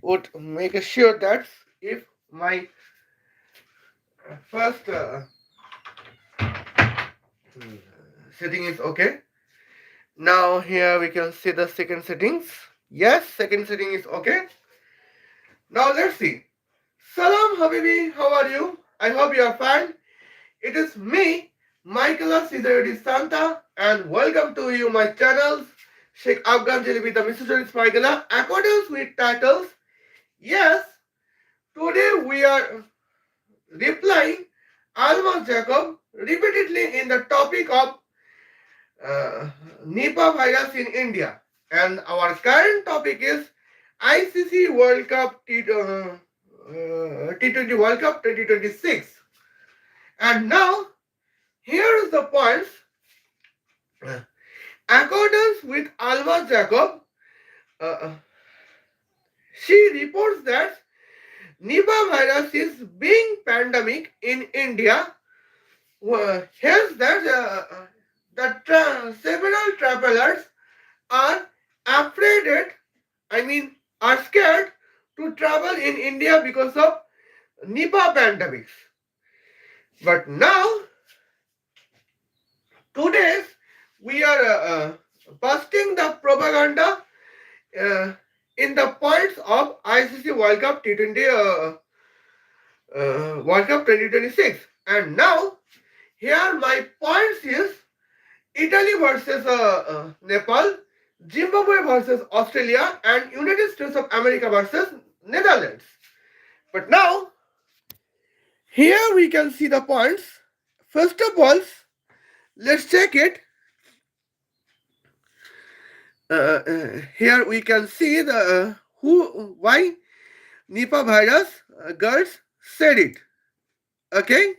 would make sure that if my first setting is okay. Now here we can see the second settings. Yes, second setting is okay. Now let's see. Salam Habibi, how are you? I hope you are fine. It is me, Michaela Santa, and welcome to you my channels, Sheikh Afghan Jelebi, the Misogynist Michaela, accordance with titles. Yes, today we are replying Almas Jacob repeatedly in the topic of uh, Nipah virus in India. And our current topic is ICC World Cup T20 World Cup 2026. And now, here is the points. Accordance with Alma Jacob, uh, she reports that Nipah virus is being pandemic in India. Hence, that several travelers are afraid, are scared to travel in India because of Nipah pandemics. But now, today, we are busting the propaganda uh, in the points of ICC World Cup T20 World Cup 2026. And now, here my points is Italy versus Nepal, Zimbabwe versus Australia, and United States of America versus Netherlands. But now, here we can see the points. First of all, let's check it. Here we can see the why Nipah virus girls said it. Okay.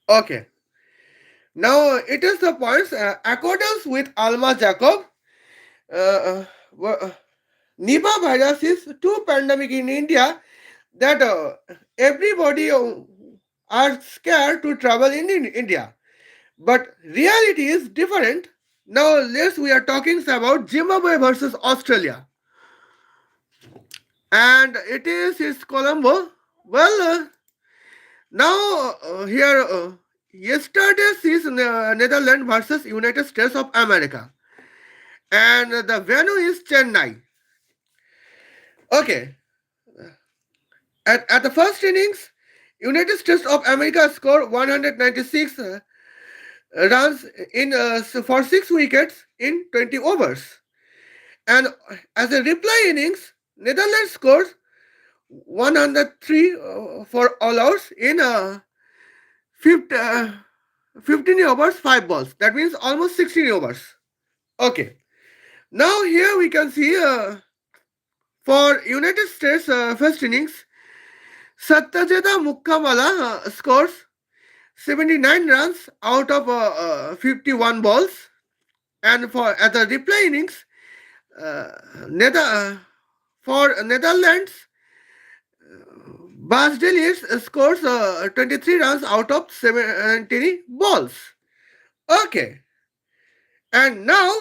Okay. Now it is the points accordance with Alma Jacob. Uh, uh, Nipah virus is too pandemic in India that everybody are scared to travel in India. But reality is different. Now let's we are talking about Zimbabwe versus Australia, and it is Colombo. Well, now here yesterday's is Netherlands versus United States of America, and the venue is Chennai. Okay, at the first innings, United States of America scored 196 runs in for 6 wickets in 20 overs. And as a reply innings, Netherlands scores 103 for all outs in 50, 15 overs, 5 balls. That means almost 16 overs. Okay. Now here we can see for United States first innings, Satyajita Mukkamala scores 79 runs out of 51 balls. And for at the reply innings, uh, for Netherlands, Bas de Leers scores 23 runs out of 70 balls. Okay. And now,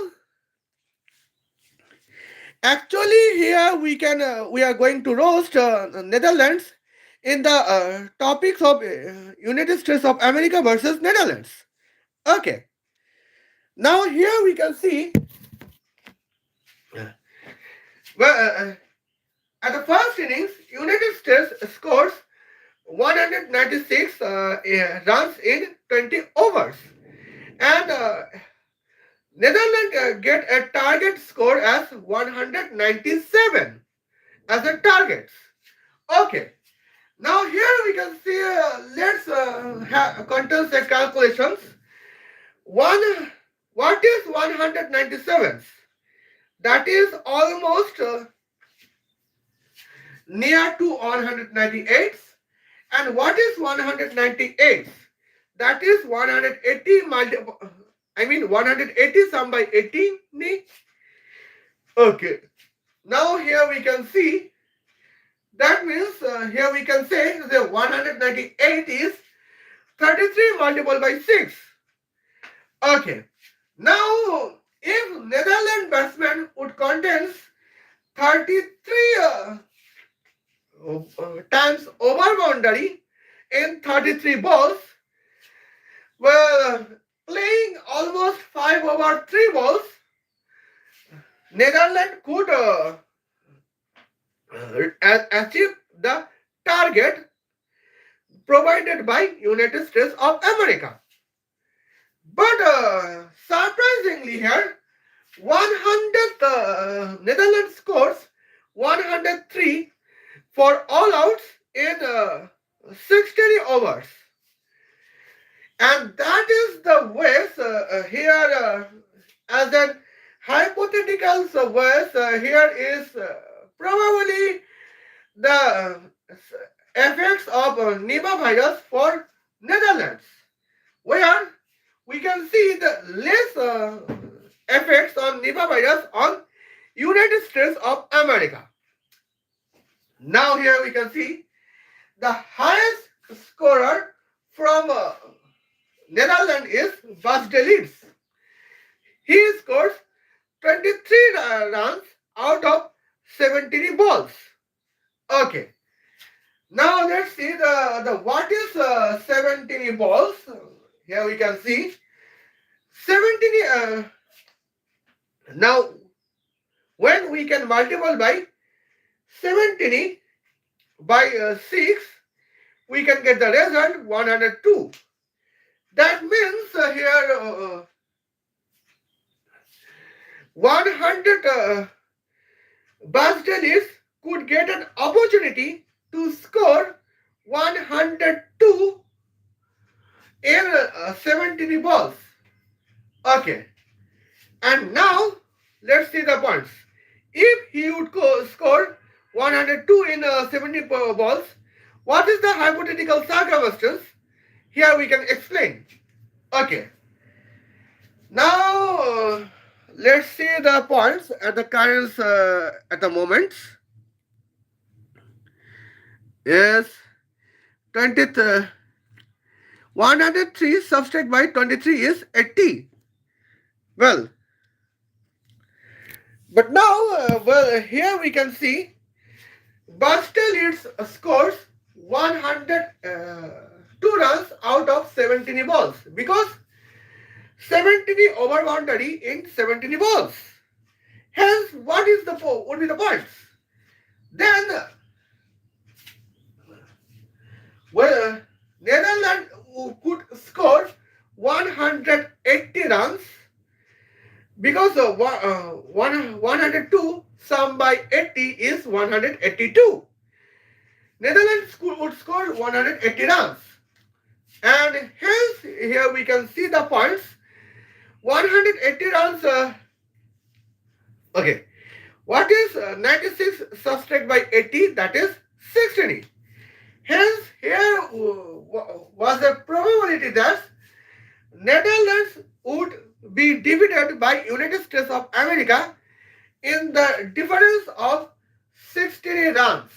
actually, here we are going to roast Netherlands in the topics of United States of America versus Netherlands. Okay. Now here we can see Well, at the first innings, United States scores 196 runs in 20 overs, and Netherlands get a target score as 197 as a target. Okay. Now here we can see. Let's control the calculations. One. What is 197? That is almost near to 198. And what is 198? That is 180 multiple. I mean 180 sum by 80. Okay. Now here we can see. That means here we can say the 198 is 33 multiplied by 6. Okay. Now, if Netherlands batsman would contain 33 times over boundary in 33 balls, well, playing almost 5 over 3 balls, Netherlands could achieve the target provided by United States of America. But surprisingly here, 100 Netherlands scores 103 for all outs in 60 overs. And that is the way here as an hypothetical way here is probably the effects of Nipah virus for Netherlands, where we can see the less effects on Nipah virus on United States of America. Now here we can see the highest scorer from Netherlands is Bas de Leeds. He scores 23 runs out of 70 balls. Okay. Now let's see the what is 70 balls. Here we can see 70. Now when we can multiply by 70 by 6, we can get the result 102. That means here 100 Bas de Leeds could get an opportunity to score 102 in 70 balls. Okay. And now let's see the points. If he would score 102 in 70 balls, what is the hypothetical circumstance? Here we can explain. Okay. Now let's see the points at the current at the moment. Yes, 20th. 103 subtract by 23 is 80. Well, but now, here we can see Bas de Leeds scores 102 runs out of 70 balls because 70 over boundary in 70 balls. Hence, what would be the points? Then, well, Netherlands could score 180 runs because 102 sum by 80 is 182. Netherlands would score 180 runs. And hence, here we can see the points. 180 runs. Okay. What is 96 subtract by 80? That is 60. Hence, here was a probability that Netherlands would be defeated by United States of America in the difference of 60 runs.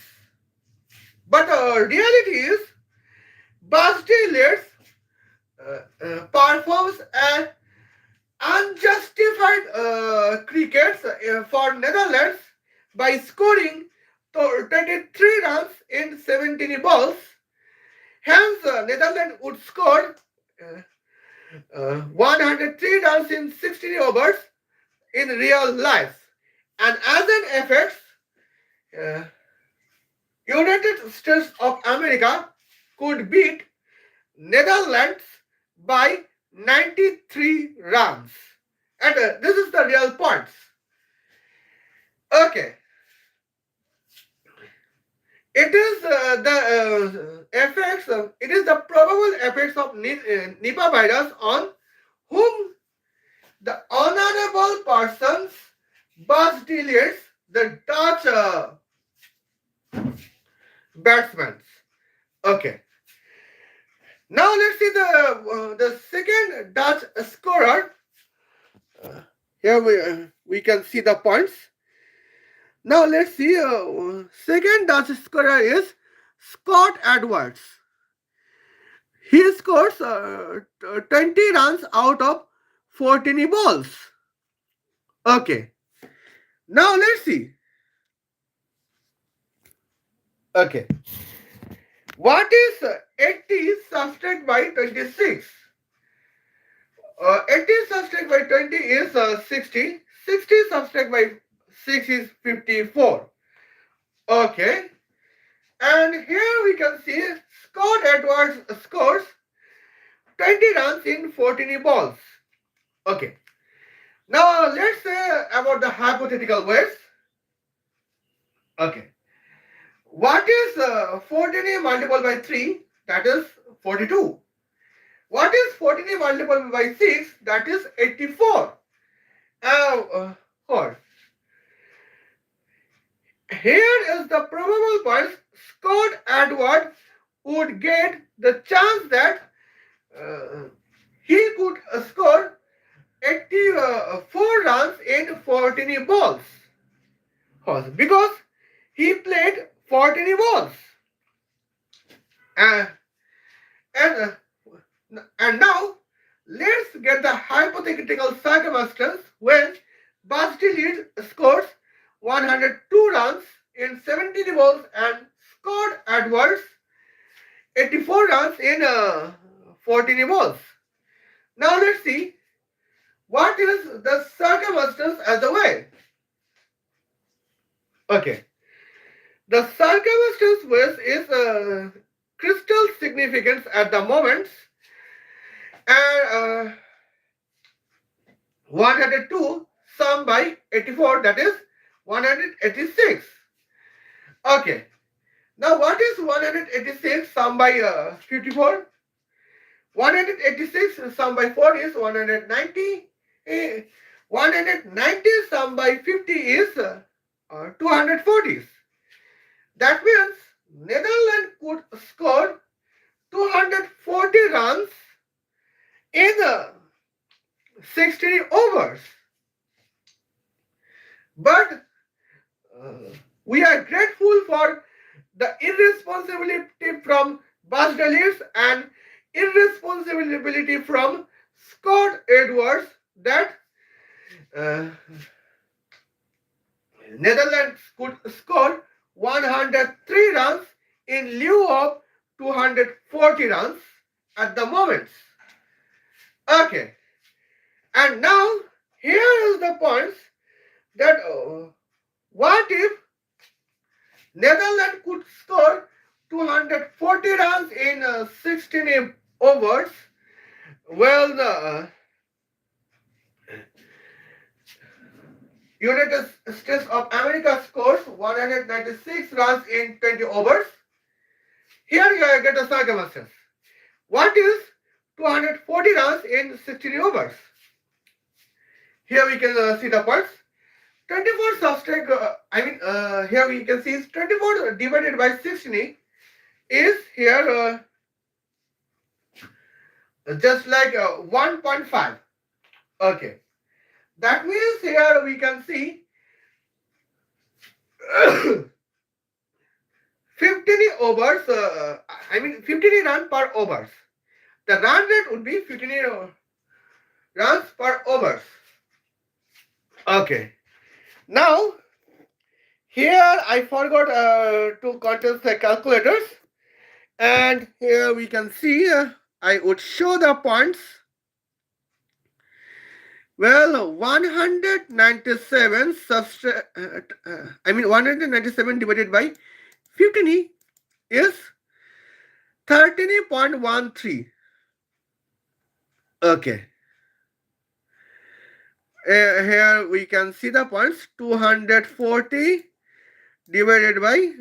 But reality is, Bas de Leeds performs an unjustified cricket for Netherlands by scoring 23 runs in 17 balls. Hence, Netherlands would score 103 runs in 60 overs in real life. And as an effect, uh, United States of America could beat Netherlands by 93 runs. And this is the real points. Okay. It is the effects. It is the probable effects of Nipah virus on whom the honorable persons Bastillions, the Dutch batsmen. Okay. Now let's see the second Dutch scorer. Here we can see the points. Now let's see. Second Dutch scorer is Scott Edwards. He scores 20 runs out of 14 balls. Okay. Now let's see. Okay. What is 80 subtracted by 26? 80 subtracted by 20 is 60. 60 subtracted by 6 is 54. Okay. And here we can see Scott Edwards scores 20 runs in 14 balls. Okay. Now let's say about the hypothetical ways. Okay. What is 14 multiplied by 3? That is 42. What is 14 multiplied by 6? That is 84. Here is the probable points. Scott Edward would get the chance that he could score 84 runs in 14 balls. Because he played 14 balls. And now let's get the hypothetical circumstance when Bastille scores 102 runs in 17 balls and Scott Edwards 84 runs in 14 balls. Now let's see what is the circumstance as the way. Okay. The circumstance with is crystal significance at the moment, and 102 sum by 84, that is 186. Okay. Now what is 186 sum by 54? 186 sum by 4 is 190. 190 sum by 50 is 240. That means Netherlands could score 240 runs in 16 overs. But we are grateful for the irresponsibility from Basdaliers and irresponsibility from Scott Edwards that Netherlands could score 103 runs in lieu of 240 runs at the moment. Okay. And now here is the points that what if Netherlands could score 240 runs in 16 overs? Well, the United States of America scores 196 runs in 20 overs. Here you get the circumstances. What is 240 runs in 16 overs? Here we can see the points. 24 subtract, here we can see 24 divided by 16 is here just like 1.5. Okay. That means here we can see 15 overs, 15 runs per overs. The run rate would be 15 runs per overs. Okay. Now, here I forgot to control the calculators. And here we can see, I would show the points. Well, 197 197 divided by 15 is 13.13. Okay. Here we can see the points. 240 divided by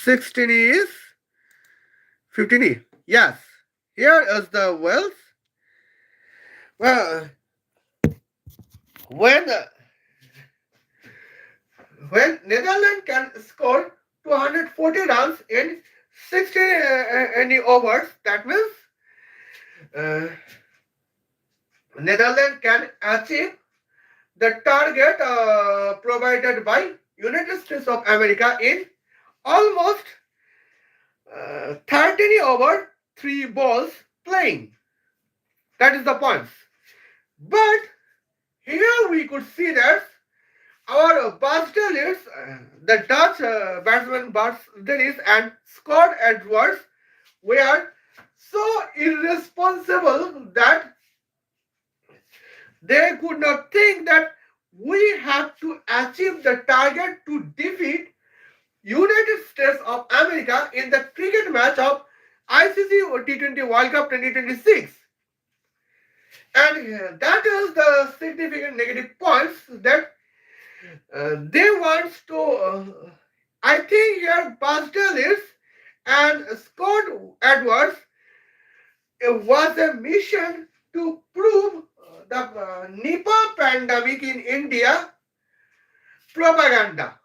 16 is 15. Yes. Here is the wealth. Well, when when Netherlands can score 240 runs in 60 any overs, that means uh, Netherlands can achieve the target provided by United States of America in almost 30 over 3 balls playing. That is the points. But here we could see that our Basdeliers, the Dutch batsman Basdeliers and Scott Edwards were so irresponsible that they could not think that we have to achieve the target to defeat United States of America in the cricket match of ICC T20 World Cup 2026. And that is the significant negative points that they want to, I think here Basdeliers and Scott Edwards was a mission to prove the Nipah pandemic in India propaganda.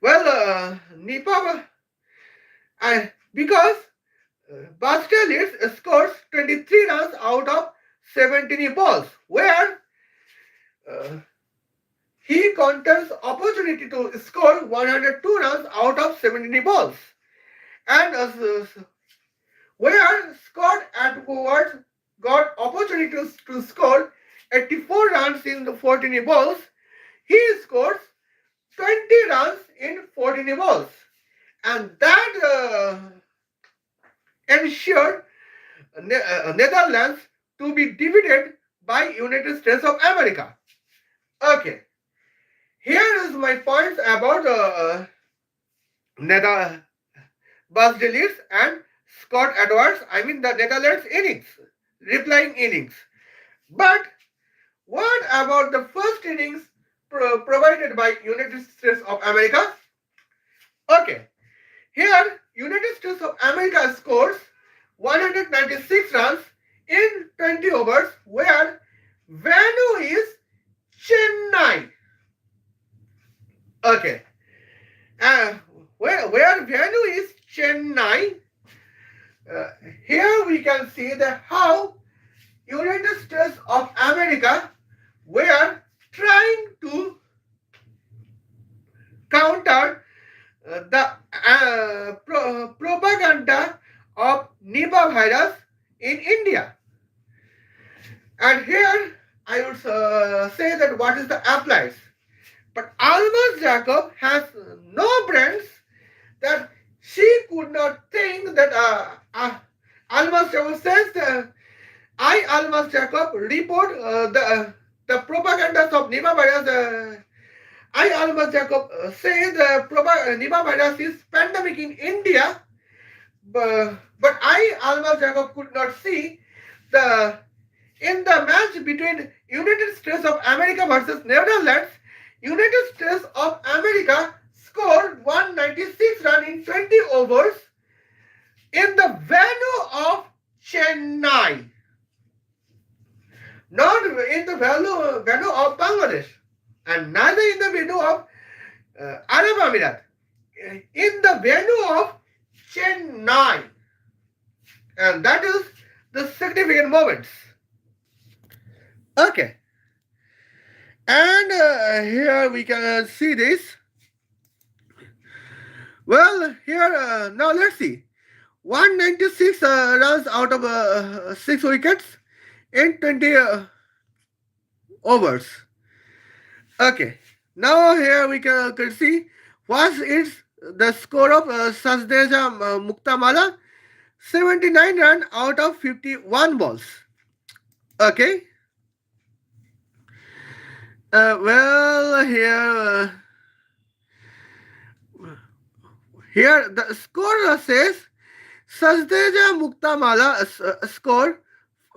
Well, Nipah, because Basdeliers scores 23 runs out of 17 balls, where he contains opportunity to score 102 runs out of 17 balls. And where Scott Edwards got opportunity to score 84 runs in the 14 balls, he scores 20 runs in 14 balls. And that ensured Netherlands to be defeated by United States of America. Okay, here is my points about Basdeliers and Scott Edwards, I mean the Netherlands innings, replying innings. But what about the first innings provided by United States of America? Okay, here United States of America scores 196 runs in 20 overs, where venue is Chennai. Okay, where venue is Chennai. Here we can see that how United States of America were trying to counter the propaganda of Nipah virus in India. And here I would say that what is the applies. But Almas Jacob has no brains that she could not think that Almas Jacob says that I, Almas Jacob, report the propagandas of Nipah virus. I, Almas Jacob, say the Nipah virus is pandemic in India, but I, Almas Jacob, could not see the in the match between United States of America versus Netherlands. United States of America scored 196 runs in 20 overs in the venue of Chennai, not in the venue of Bangladesh, and neither in the venue of Arab Emirat, in the venue of Chennai. And that is the significant moments. Okay. And here we can see this. Well, here, now let's see. 196 runs out of 6 wickets in 20 overs. Okay. Now here we can see what is the score of Sazdeja Muktamala. 79 runs out of 51 balls. Okay. Well, here the score says Sajdeja Muktamala score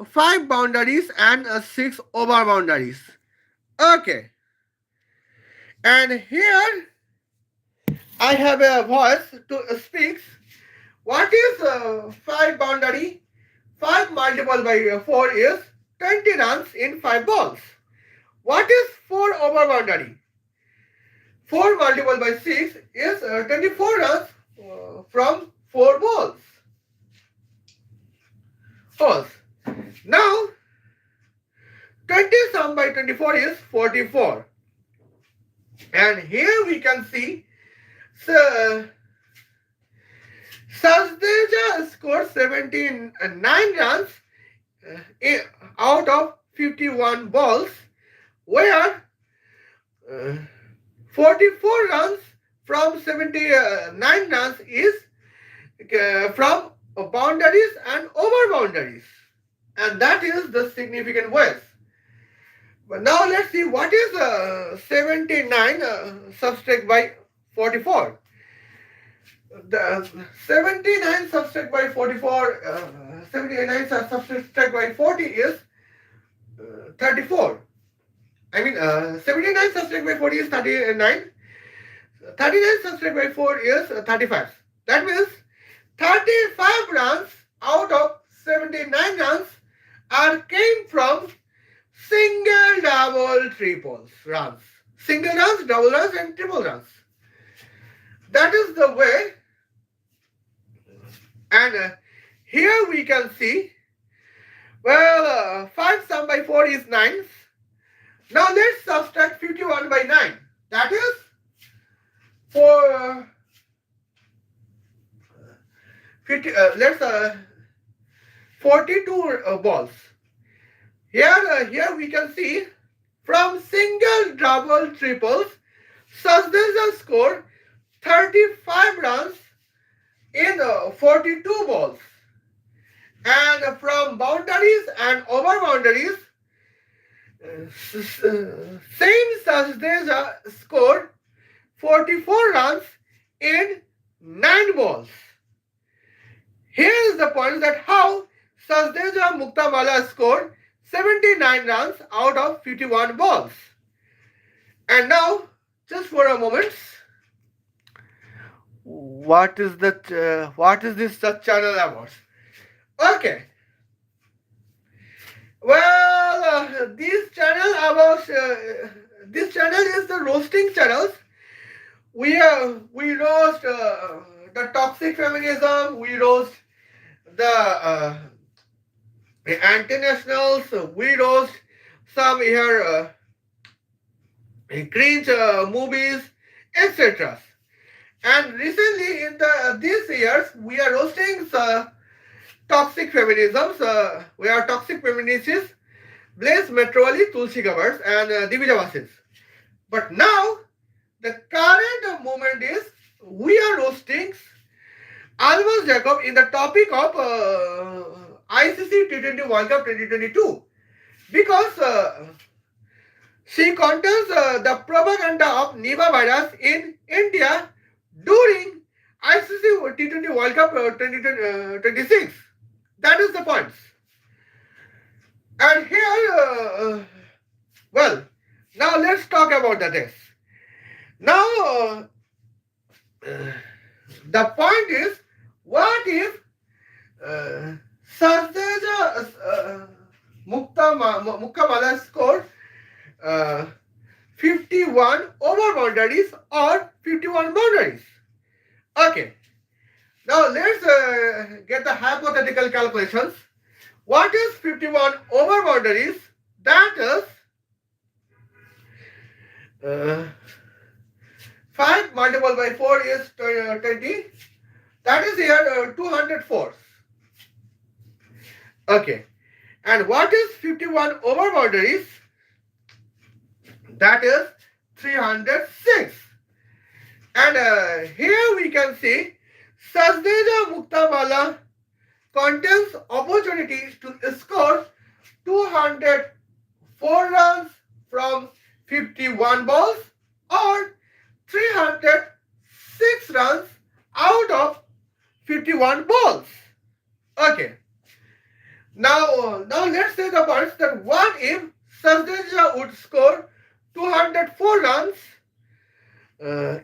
5 boundaries and 6 over boundaries. Okay, and here I have a voice to speak. What is 5 boundary? 5 multiplied by 4 is 20 runs in 5 balls. What is 4 over boundary? 4 multiplied by 6 is 24 runs from 4 balls. Holes. Now, 20 sum by 24 is 44. And here we can see Sajdeja scored 79 runs out of 51 balls, where 44 runs from 79 runs is from boundaries and over boundaries. And that is the significant ways. But now let's see what is 79 subtract by 44. The 79 subtract by 44, 79 subtract by 40 is 34. I mean, 79 subtract by 40 is 39. 39 subtract by 4 is 35. That means 35 runs out of 79 runs came from single, double, triples runs. Single runs, double runs, and triple runs. That is the way. And here we can see, well, 5 sum by 4 is 9. Now let's subtract 51 by 9. That is for 42 balls. Here we can see from single, double, triples, Sajdeja score 35 runs in 42 balls. And from boundaries and over boundaries, same Sajdeja scored 44 runs in 9 balls. Here is the point that how Sajdeja Muktamala scored 79 runs out of 51 balls. And now, just for a moment, what is this channel about? Okay. Well, this channel is the roasting channels. We roast the toxic feminism. We roast the anti-nationals. We roast some here cringe movies, etc. And recently, in these years, we are roasting toxic feminisms. We are toxic feminists, Blaise Metroli, Tulsi Gabbard, and Divya Vasils. But now, the current moment is we are roasting Almas Jacob in the topic of ICC T20 World Cup 2022 because she contains the propaganda of Nipah virus in India during ICC T20 World Cup 2026. That is the point. And here, well, now let's talk about the test. Now, the point is, what if Sajdeja Muktamala scored 51 over boundaries or 51 boundaries? Okay. Now let's get the hypothetical calculations. What is 51 over boundaries? That is 5 multiplied by 4 is 20. That is here 204. Okay. And what is 51 over boundaries? That is 306. And here we can see Sajdeja Muktamala contains opportunities to score 204 runs from 51 balls or 306 runs out of 51 balls. Okay. Now let's say the points that what if Sardeja would score 204 runs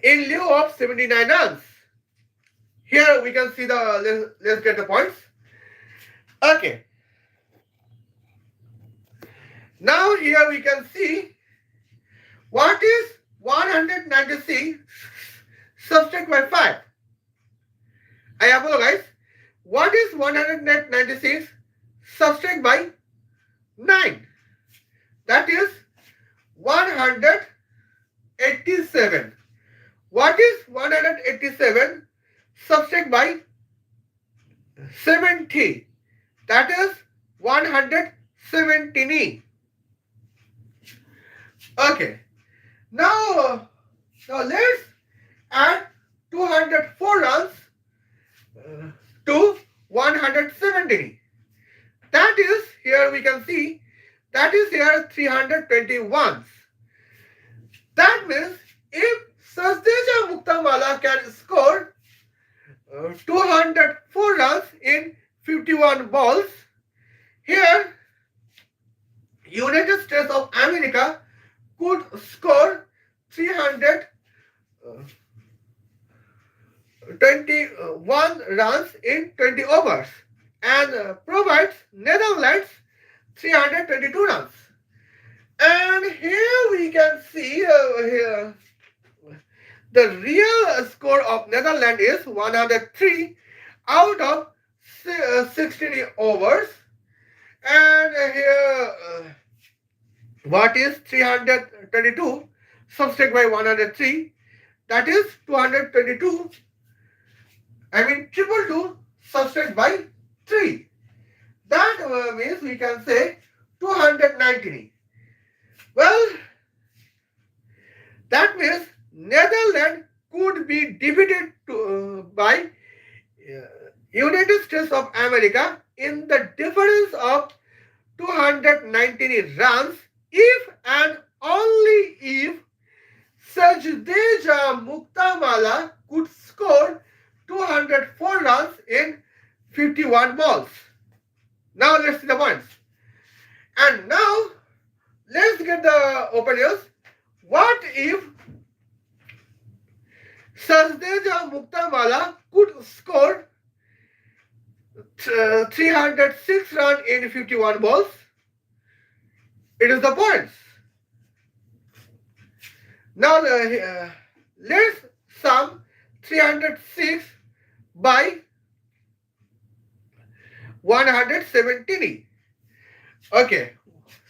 in lieu of 79 runs. Here we can see let's get the points. Okay. Now here we can see what is 196 subtract by 5. I apologize. What is 196 subtract by 9? That is 187. What is 187 subtract by 70? That is 170. Okay. Now let's add 204 runs to 170. That is, here we can see, that is here 321. That means if Sasdeja Muktamala can score 204 runs in 51 balls, here United States of America could score 321 runs in 20 overs and provides Netherlands 322 runs. And here we can see here the real score of Netherlands is 103 out of 60 overs. And here what is 322 subtract by 103? That is 222. I mean triple 2 subtract by 3. That means we can say 290. Well, that means Netherlands could be defeated by United States of America in the difference of 290 runs if and only if Sajdeja Muktamala could score 204 runs in 51 balls. Now let's see the points. And now let's get the opinions. What if Sajdeja Muktamala could score 306 runs in 51 balls? It is the points. Now let's sum 306 by 117. Okay,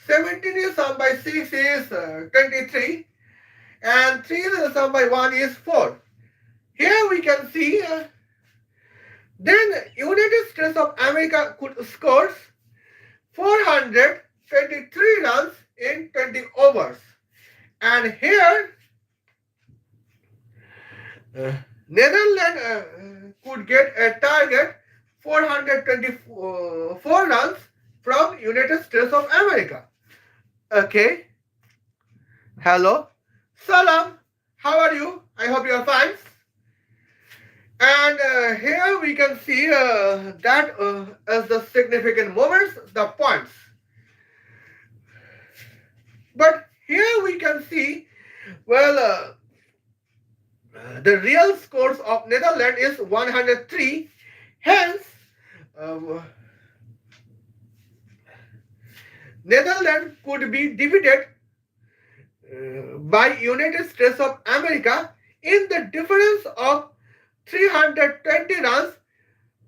17 is sum by 6 is 23 and 3 is sum by 1 is 4. Here we can see then United States of America could score 423 runs in 20 overs. And here Netherlands could get a target 424 runs from United States of America. Okay. Hello. Salam. How are you? I hope you are fine. And here we can see that as the significant moments, the points. But here we can see, well, the real scores of Netherlands is 103. Hence, Netherlands could be defeated by United States of America in the difference of 320 runs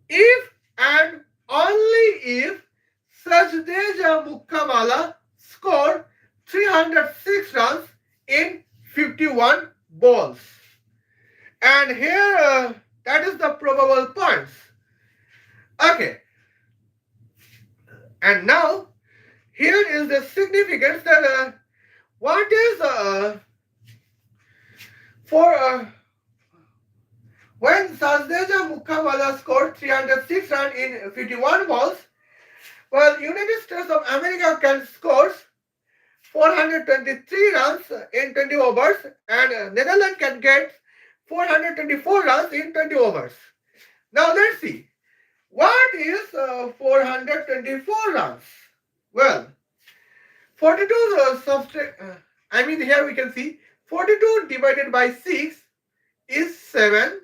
if and only if Sajdeja Muktamala scored 306 runs in 51 balls. And here that is the probable points. Okay. And now here is the significance that what is for when Sajdeja Muktamala scored 306 runs in 51 balls, Well, United States of America can score 423 runs in 20 overs, and Netherlands can get 424 runs in 20 overs. Now let's see. What is 424 runs? Well, 42 I mean, here we can see 42 divided by 6 is 7.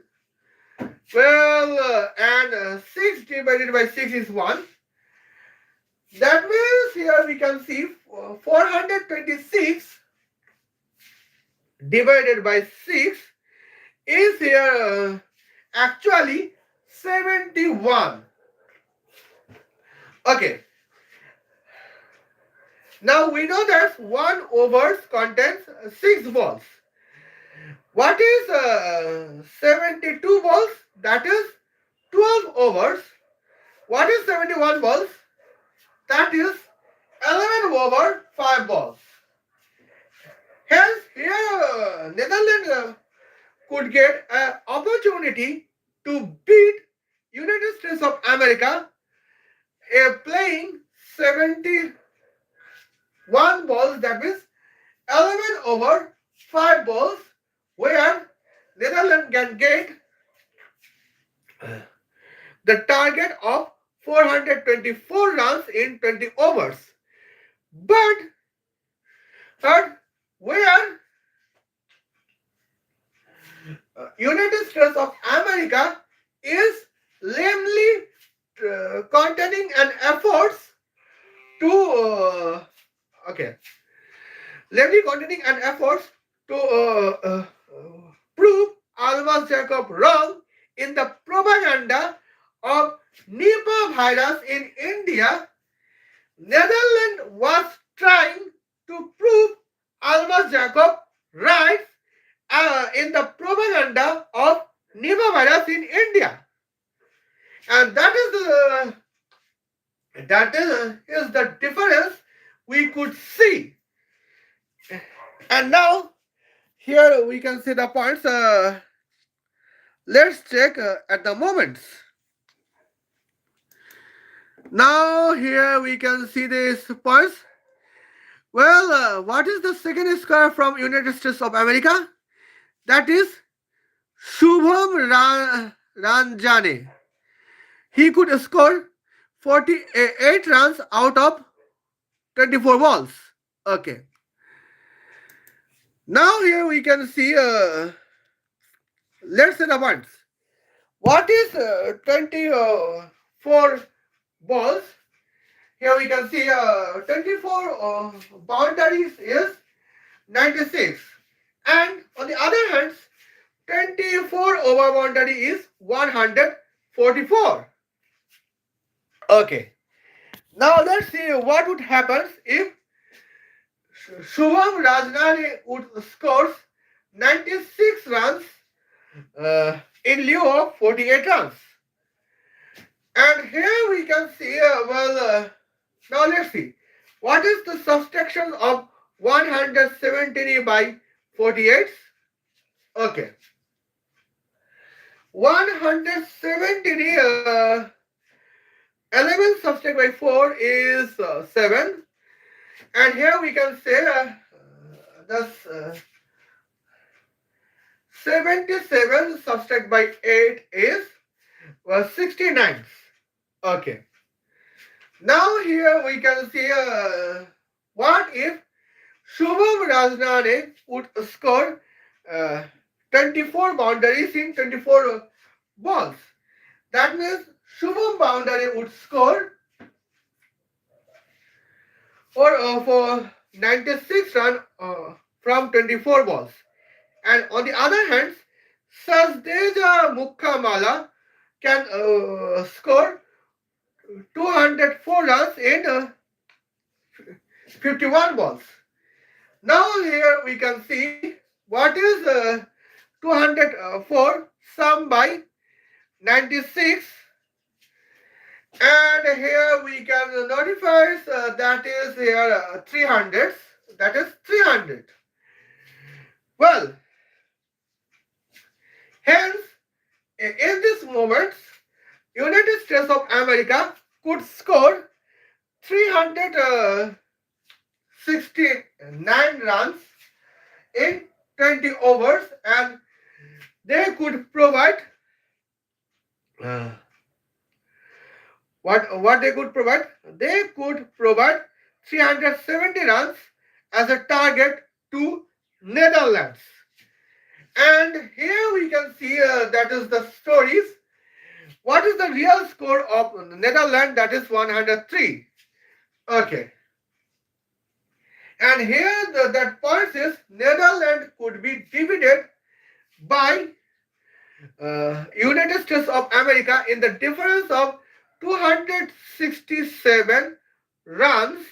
Well, and 6 divided by 6 is 1. That means here we can see 426 divided by 6 is here actually 71. Okay. Now we know that 1 over contains 6 balls. What is 72 balls? That is 12 overs. What is 71 balls? That is 11 over 5 balls. Hence, here Netherlands could get an opportunity to beat United States of America playing 71 balls, that means 11 over 5 balls, where Netherlands can get the target of 424 runs in 20 overs. But where United States of America is lamely containing an efforts to lamely containing an efforts to prove Almas Jacob wrong in the propaganda of Nipah virus in India. Netherlands was trying to prove Almas Jacob right in the propaganda of Nipah virus in India, and that is the difference we could see. And now here we can see the points. Let's check at the moments. Now here we can see these points. Well, what is the second score from United States of America? That is Shubham Ranjane. He could score 48 runs out of 24 balls. Okay. Now here we can see, let's see the points. What is 24 balls? Here we can see 24 boundaries is 96. And on the other hand, 24 over boundary is 144. Okay. Now let's see what would happen if Shubham Rajnani would score 96 runs in lieu of 48 runs. And here we can see, now let's see. What is the subtraction of 170 by 48? Okay. 170, 11 subtract by 4 is 7. And here we can say that's 77 subtract by 8 is 69. Okay. Now here we can see what if Shubham Rajnane would score 24 boundaries in 24 balls. That means Shubham boundary would score for 96 runs from 24 balls. And on the other hand, Sajdeja Mukhamala can score 204 runs in 51 balls. Now here we can see what is 204 sum by 96, and here we can notify that is here 300. That is 300. Well, hence in this moment United States of America could score 369 runs in 20 overs, and they could provide uh, what they could provide? They could provide 370 runs as a target to Netherlands. And here we can see that is the stories. What is the real score of Netherlands? That is 103. Okay. And here that point is Netherlands could be divided by United States of America in the difference of 267 runs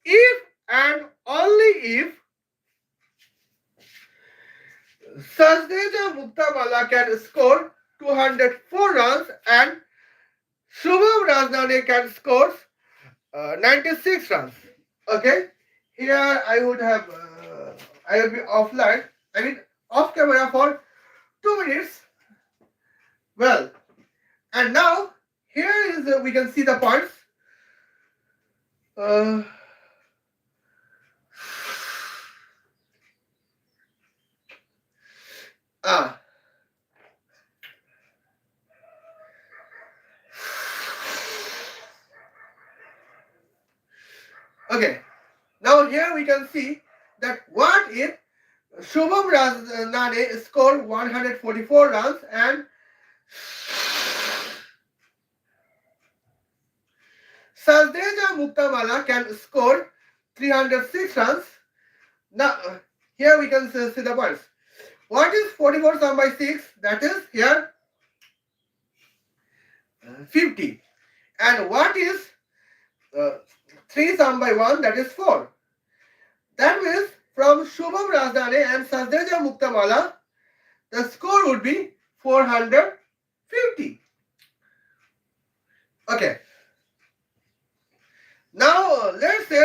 if and only if Sajdeja Muktabala can score 204 runs and Shubham Rajdhani can score 96 runs. Okay, here I would have I will be offline. I mean off camera for 2 minutes. Well, and now here is we can see the points. Uh, ah. Okay. Now here we can see that what if Shubham Rajdhani scored 144 runs and Sajdeja Muktamala can score 306 runs. Now here we can see the points. What is 44 sum by 6? That is here 50. And what is 3 sum by 1? That is 4. That means from Shubham Rajdhani and Sajdeja Muktamala, the score would be 450. Okay. Now let's say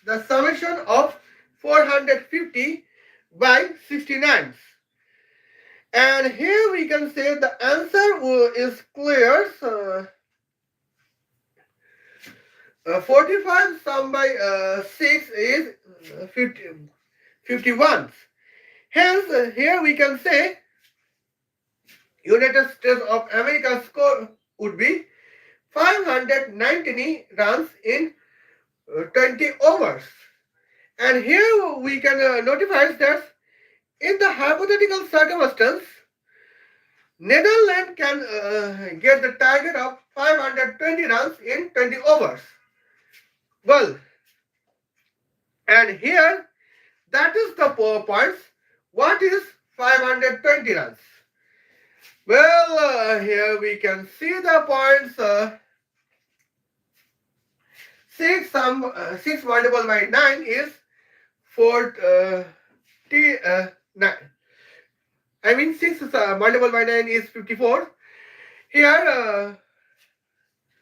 the summation of 450 by 69. And here we can say the answer is clear. 45 sum by 6 is 51. Hence, here we can say United States of America score would be 590 runs in 20 overs. And here we can notify that in the hypothetical circumstance, Netherlands can get the target of 520 runs in 20 overs. Well, and here that is the points. What is 520 runs? Well, here we can see the points. 6 multiplied by 9 is 9. I mean 6 multiplied by 9 is 54. Here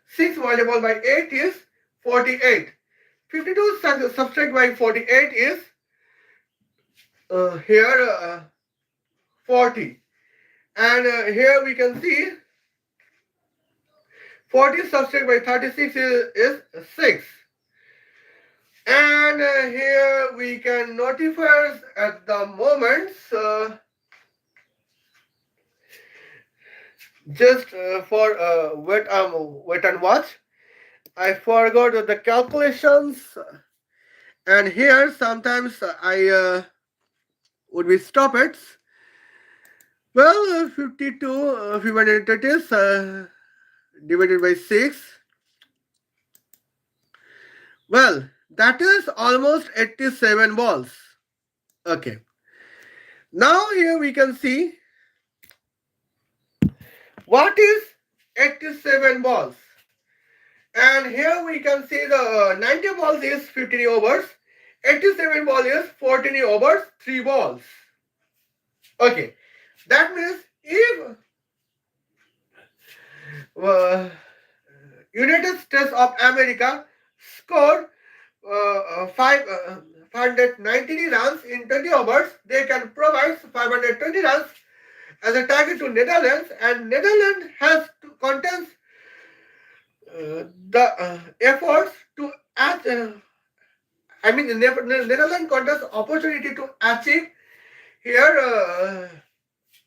6 multiplied by 8 is 48. 52 subtract by 48 is here 40. And here we can see 40 subtract by 36 is 6. And here we can notify at the moment, just for wait and watch. I forgot the calculations, and here sometimes I would be stop it. Well, 52 is divided by 6. Well, that is almost 87 balls. Okay. Now here we can see what is 87 balls. And here we can see the 90 balls is 15 overs. 87 balls is 14 overs, 3 balls. Okay. That means if United States of America score 590 runs in 20 overs, they can provide 520 runs as a target to Netherlands, and Netherlands has contains the efforts to the Netherlands contest opportunity to achieve here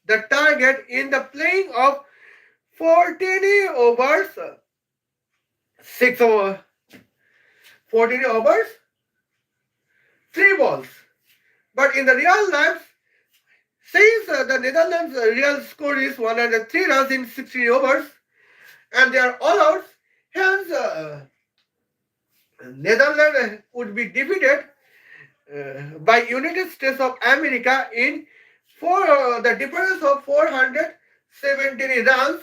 the target in the playing of 14 overs, 6 over 14 overs, 3 balls. But in the real life, since the Netherlands' real score is 103 runs in 60 overs, and they are all outs, hence Netherlands would be defeated by United States of America in the difference of 417 runs.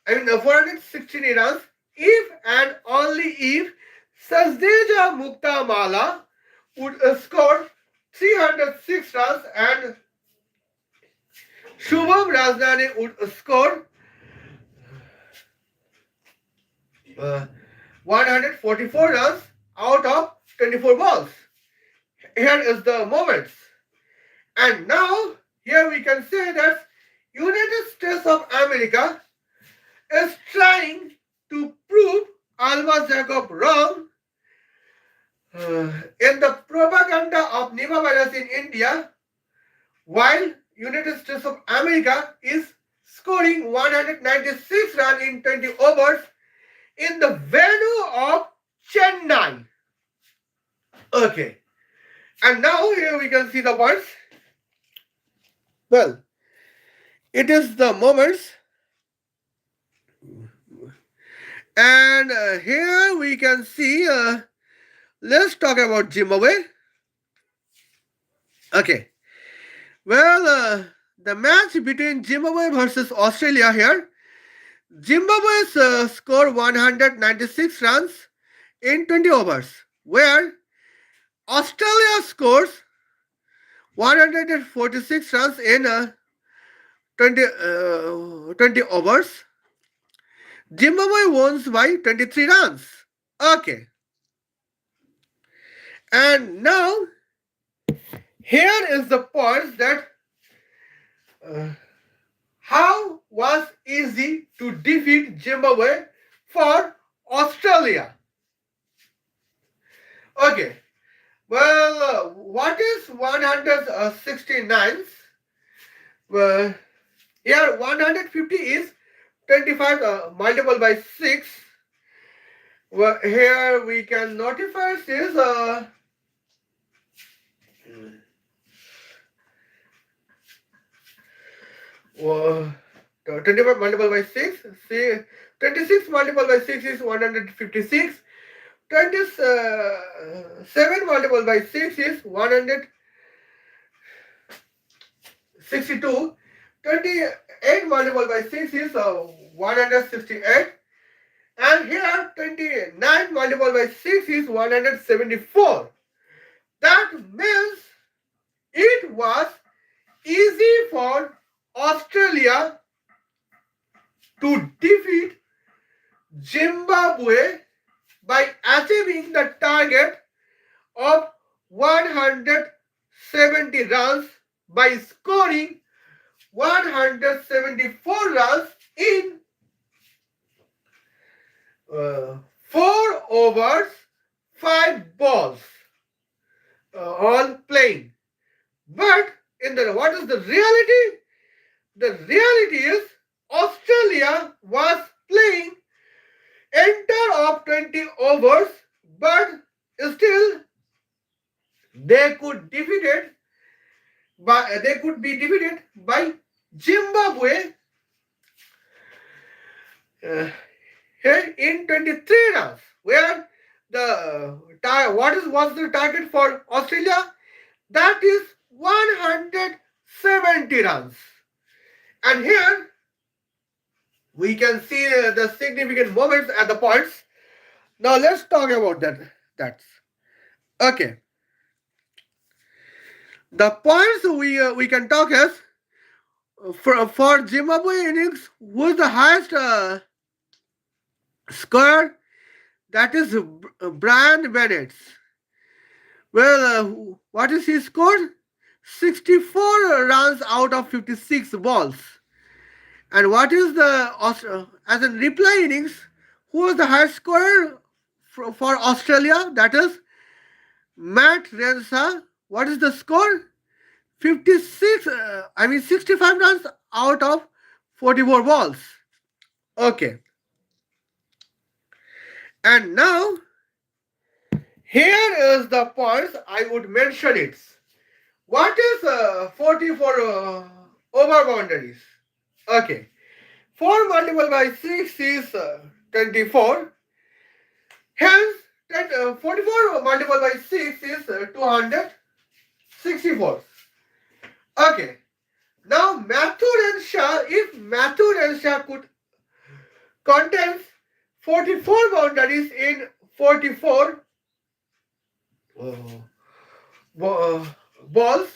416 runs if and only if Sazdeja Muktamala would score 306 runs and Shubham Rajdhani would score 144 runs out of 24 balls. Here is the moments. And now, here we can say that United States of America is trying to prove Almas Jacob wrong in the propaganda of Nipah virus in India, while United States of America is scoring 196 runs in 20 overs in the venue of Chennai. Okay. And now here we can see the words. Well, it is the moments. And here we can see, let's talk about Zimbabwe. Okay. Well, the match between Zimbabwe versus Australia here. Zimbabwe's score 196 runs in 20 overs, where Australia scores 146 runs in 20 overs. Zimbabwe wins by 23 runs. Okay. And now, here is the point that how was easy to defeat Zimbabwe for Australia. Okay. Well, what is 169? Well, here 150 is 25 multiplied by 6. Well, here we can notify is 25 multiplied by 6. See, 26 multiplied by 6 is 156. 27 multiplied by 6 is 162. 28 multiplied by 6 is 168. And here 29 multiplied by 6 is 174. That means it was easy for Australia to defeat Zimbabwe by achieving the target of 170 runs by scoring 174 runs in 4 overs, 5 balls, all playing. But what is the reality? The reality is Australia was playing entire of 20 overs, but still they could be defeated by Zimbabwe here in 23 runs, where was the target for Australia? That is 170 runs. And here we can see the significant moments at the points. Now let's talk about that. That's okay. The points we can talk is for Zimbabwe innings, who's the highest scorer? That is Brian Bennett. Well, what is his score? 64 runs out of 56 balls. And what is the as a reply innings? Who was the highest scorer for Australia? That is Matt Rensa. What is the score? 56, 65 runs out of 44 balls. Okay. And now, here is the points I would mention it. What is 44 over boundaries? Okay. 4 multiplied by 6 is 24. Hence, 44 multiplied by 6 is 264. Okay. Now, Mathur and Shah, if Mathur and Shah could contains 44 boundaries in 44 uh, balls,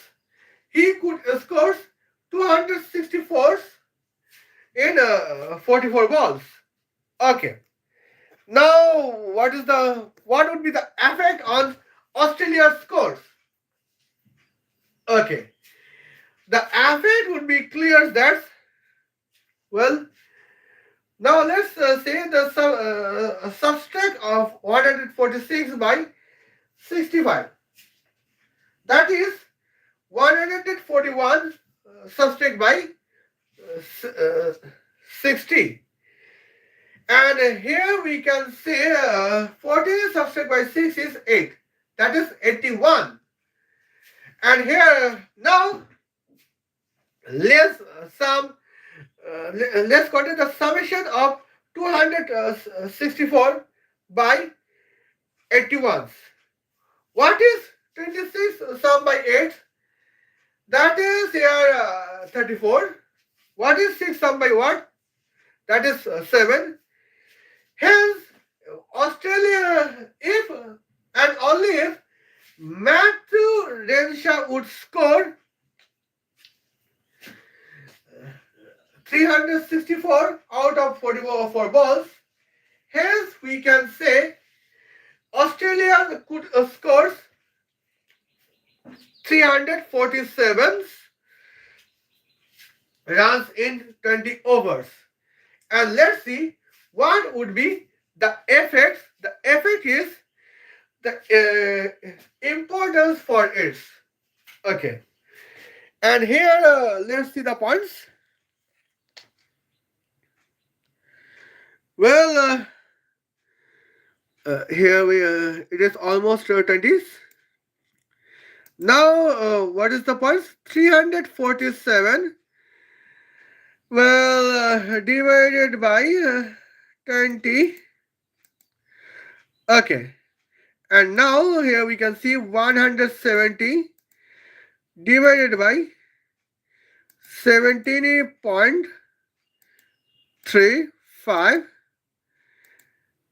he could score 264 in 44 balls. Okay. Now, what would be the effect on Australia's scores? Okay. The effect would be clear that, well, now let's say the subtract of 146 by 65. That is 141 subtract by 60. And here we can say 40 subtract by 6 is 8. That is 81. And here now let's let's consider the summation of 264 by 81. What is 26 sum by 8? That is here 34. What is 6 sum by what? That is 7. Hence, Australia, if and only if Matthew Renshaw would score 364 out of 44 balls, hence we can say Australia could score 347 runs in 20 overs. And let's see what would be the effect. The effect is the importance for it. Okay. And here, let's see the points. Well, here it is almost 20s. Now, what is the points? 347. Well, divided by 20. Okay. And now here we can see 170 divided by 17.35.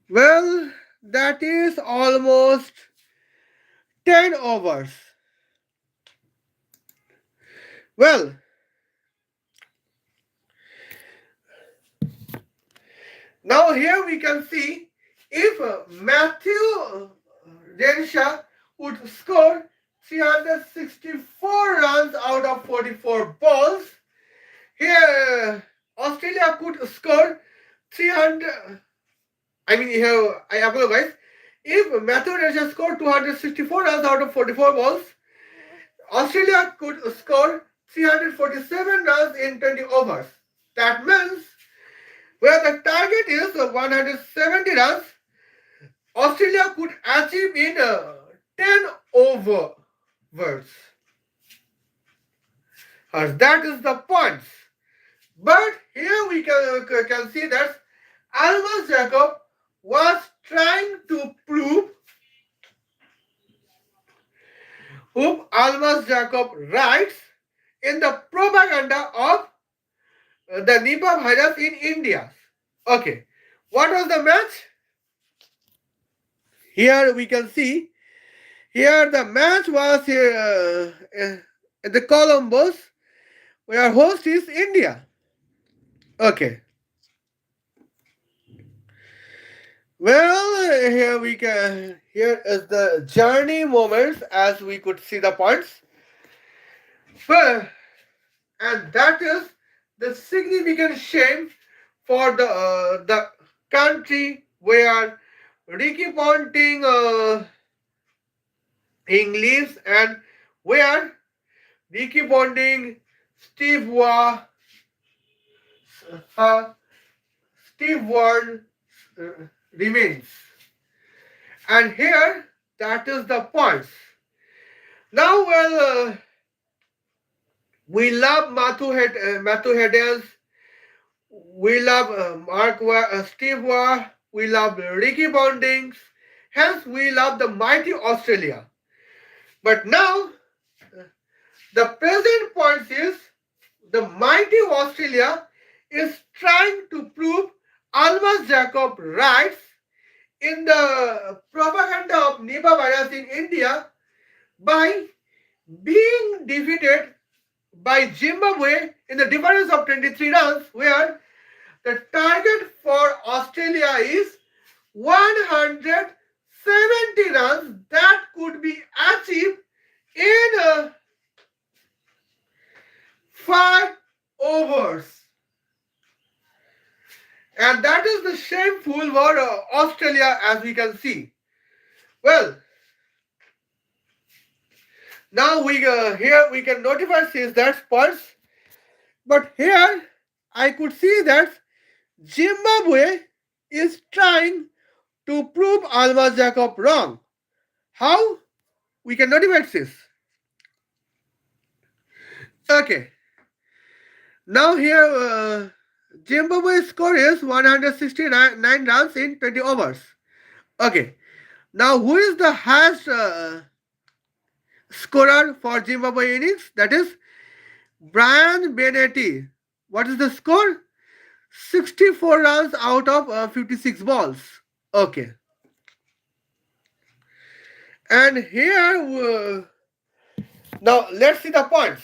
Well, that is almost 10 overs. Well, now here we can see if Matthew Renshaw would score 364 runs out of 44 balls, here Australia could score 300. Here I apologize. If Matthew Renshaw scored 264 runs out of 44 balls, Australia could score 347 runs in 20 overs. That means where the target is 170 runs, Australia could achieve in 10 overs. That is the points. But here we can see that Almas Jacob was trying to prove whom Almas Jacob writes in the propaganda of the Nipah virus in India. Okay, what was the match? Here we can see, here the match was here in the Columbus, where host is India. Okay. Well, here is the journey moments as we could see the points. Well, and that is the significant shame for the country where Ricky Ponting English and where Ricky Ponting Steve Wa uh, Steve Warren remains. And here that is the point. Now, we love Matthew Hedges, we love Steve Waugh, we love Ricky Bondings, hence we love the mighty Australia. But now, the present point is the mighty Australia is trying to prove Almas Jacob rights in the propaganda of Nipah virus in India by being defeated by Zimbabwe in the difference of 23 runs, where the target for Australia is 170 runs that could be achieved in 5 overs. And that is the shameful for Australia, as we can see. Well, now here we can notify says that points, but here I could see that Zimbabwe is trying to prove Almas Jacob wrong. How? We can notify this. Okay. Now here Zimbabwe's score is 169 runs in 20 overs. Okay. Now who is the highest scorer for Zimbabwe innings? That is Brian Benetti. What is the score? 64 runs out of 56 balls. Okay. And here, now let's see the points.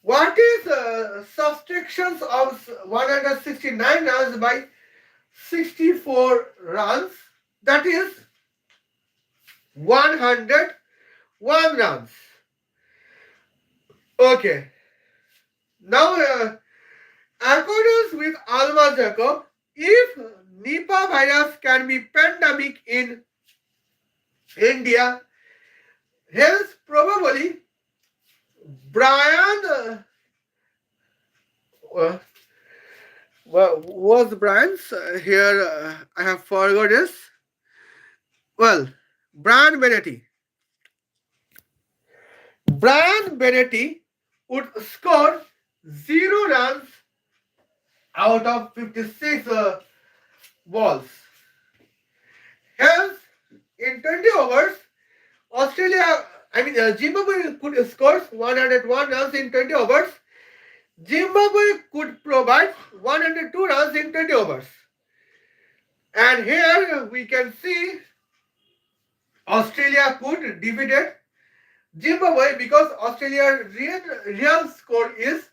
What is subtractions of 169 runs by 64 runs? That is 101 runs. Okay. Now, according with Almas Jacob, if Nipah virus can be pandemic in India, hence probably Brian was Brian's here I have forgot this. Well, Brian Benetti. Brian Benetti would score 0 runs out of 56 balls. Hence, in 20 overs, Zimbabwe could score 101 runs in 20 overs. Zimbabwe could provide 102 runs in 20 overs. And here we can see Australia could defeat Zimbabwe because Australia's real score is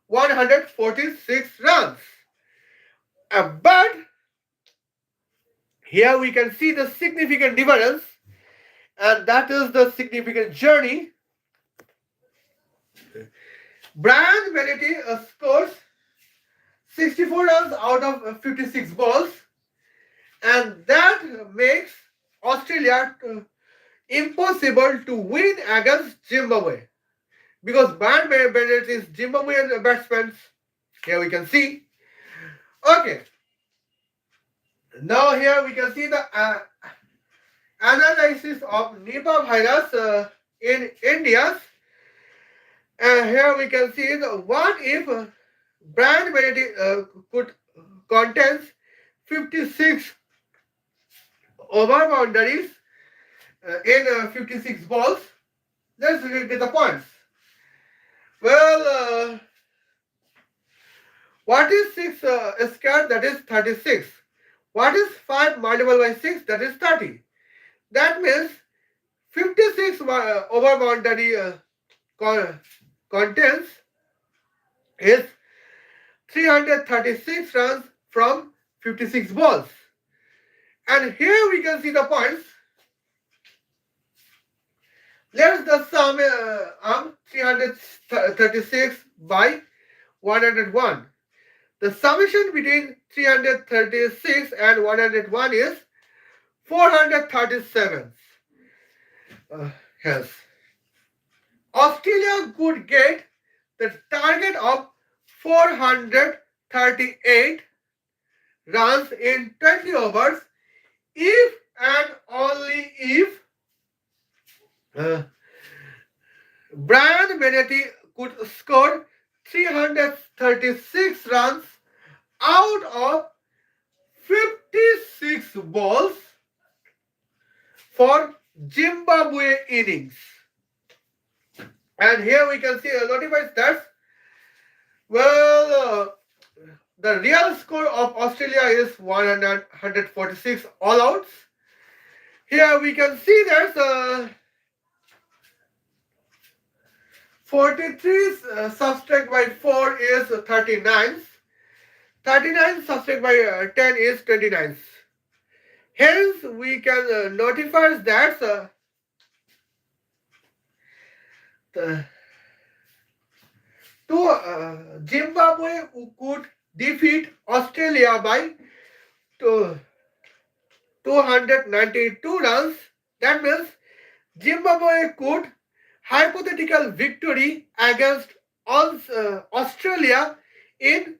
146 runs. But here we can see the significant difference, and that is the significant journey. Brian Benetti scores 64 runs out of 56 balls, and that makes Australia impossible to win against Zimbabwe because Brian Benetti is Zimbabwean batsman. Here we can see. Okay. Now here we can see the analysis of Nipah virus in India. Here we can see what if Brian Benetti could contains 56 over boundaries in 56 balls. Let's get the points. Well, what is 6 squared? That is 36. What is 5 multiplied by 6? That is 30. That means 56 over boundary contains is 336 runs from 56 balls. And here we can see the points. Let's the sum 336 by 101. The summation between 336 and 101 is 437. Yes. Australia could get the target of 438 runs in 20 overs if and only if uh, Brian Benetti could score 336 runs out of 56 balls for Zimbabwe innings. And here we can see notified stats. Well, the real score of Australia is 146 all outs. Here we can see there's 43 subtract by 4 is 39. 39 subtract by 10 is 29. Hence, we can notify that the Zimbabwe could defeat Australia by 292 runs. That means Zimbabwe could hypothetical victory against Australia in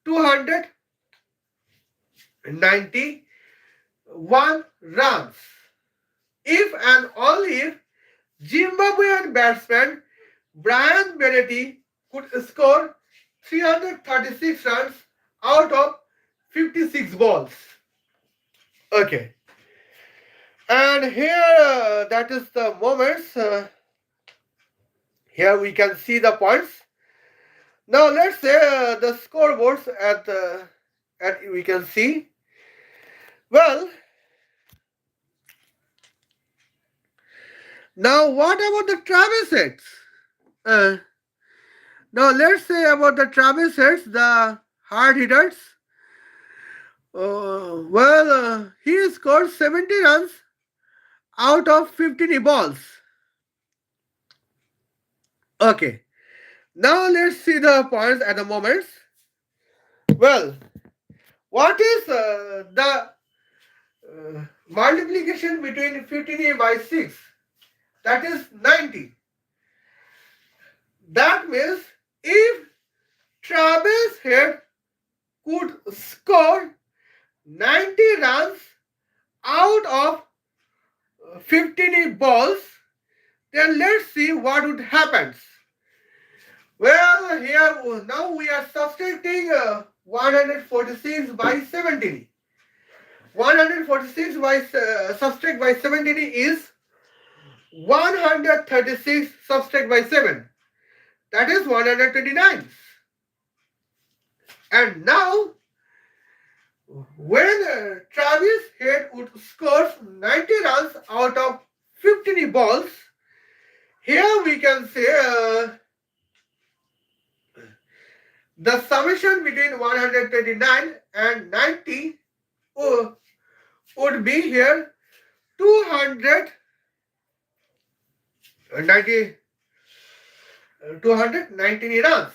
291 runs. If and only if Zimbabwean batsman Brian Benetti could score 336 runs out of 56 balls. Okay. And here, that is the moments. Here we can see the points. Now let's say the scoreboards at we can see. Well, now what about the Travis hits? Now let's say about the Travis hits, the hard hitters. He scored 70 runs out of 15 balls. Okay. Now let's see the points at the moments. Well, what is the multiplication between 15 by 6? That is 90. That means if Travis Head could score 90 runs out of 15 balls, then let's see what would happen. Well, here now we are subtracting 146 by 17. 146 by subtract by 17 is 136 subtract by 7. That is 129. And now, when Travis Head would score 90 runs out of 15 balls, here we can say the summation between 129 and 90 would be here 219 runs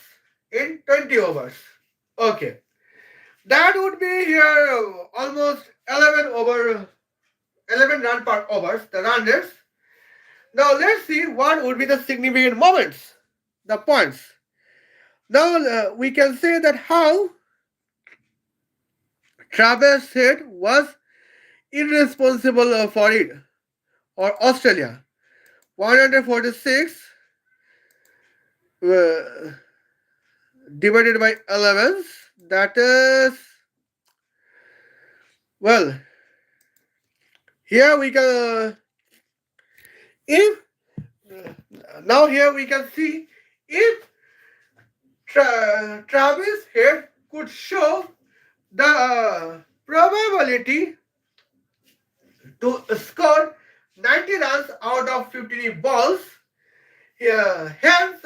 in 20 overs. Okay. That would be here almost 11 run per overs, the run rates. Now let's see what would be the significant moments, the points. Now we can say that how Travis Head was irresponsible for it, or Australia. 146 divided by 11, that is, well, here we can, if, now here we can see if Travis Head could show the probability to score 90 runs out of 15 balls. Hence,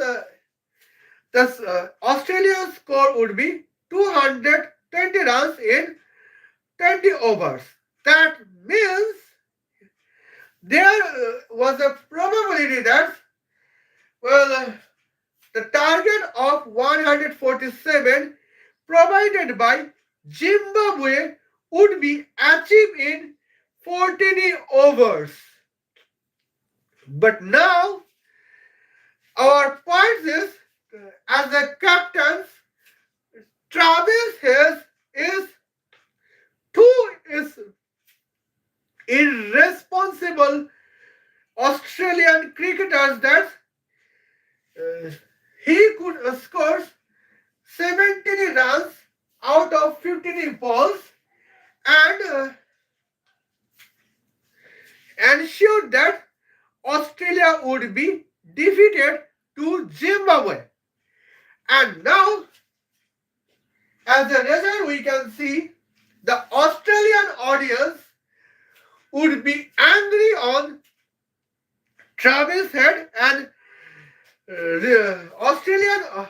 Australia's score would be 220 runs in 20 overs. That means there was a probability that, well, the target of 147 provided by Zimbabwe would be achieved in 14 overs. But now our point is, as the captains, Travis Hayes is is irresponsible Australian cricketers that uh, he could score 17 runs out of 15 balls and ensured that Australia would be defeated to Zimbabwe. And now, as a result, we can see the Australian audience would be angry on Travis Head and the Australian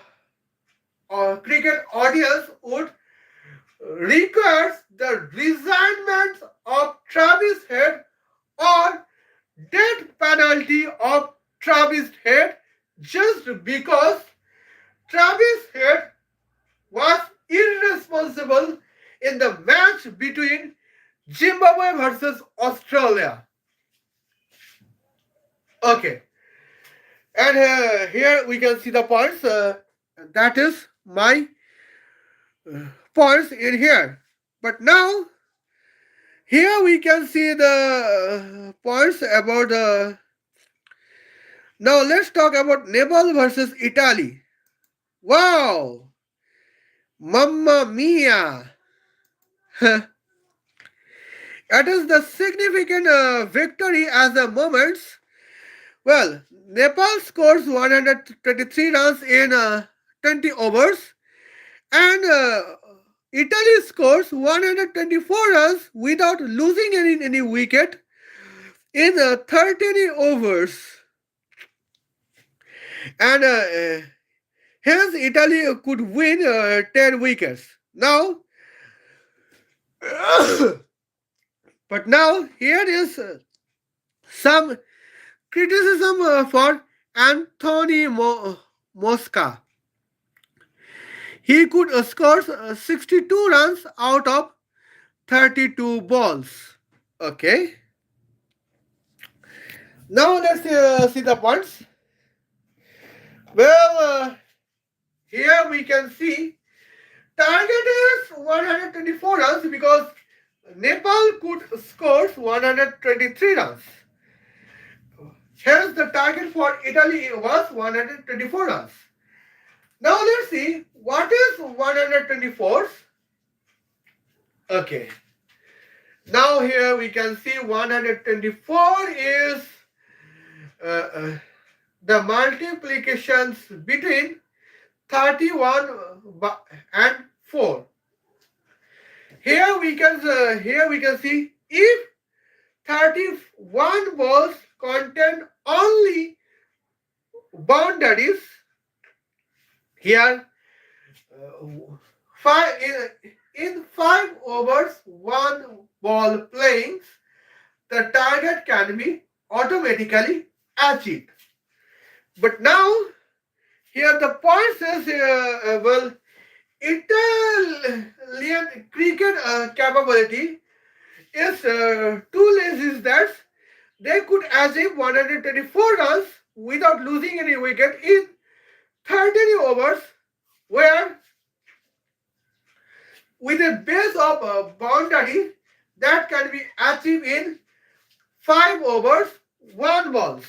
cricket audience would require the resignment of Travis Head or death penalty of Travis Head just because Travis Head was irresponsible in the match between Zimbabwe versus Australia. Okay, and here we can see the points. That is my points in here. But now, here we can see the points about the. Now let's talk about Nepal versus Italy. Wow! Mamma mia! It is the significant victory as the moments. Well, Nepal scores 123 runs in 20 overs, and Italy scores 124 runs without losing any wicket in 13 overs. And hence, Italy could win 10 wickets. Now, but now here is some criticism for Anthony Mosca. He could score 62 runs out of 32 balls. Okay. Now let's see the points. Well, here we can see target is 124 runs because Nepal could score 123 runs. Hence, the target for Italy was 124 runs. Now, let's see what is 124. Okay. Now, here we can see 124 is the multiplications between 31 and 4. Here we can see if 31 balls contain only boundaries. Here, in 5 overs, 1 ball playing, the target can be automatically achieved. But now, here the point says, well, Italian cricket capability is too lazy that they could achieve 124 runs without losing any wicket in 13 overs, where with a base of boundary that can be achieved in 5 overs, 1 balls.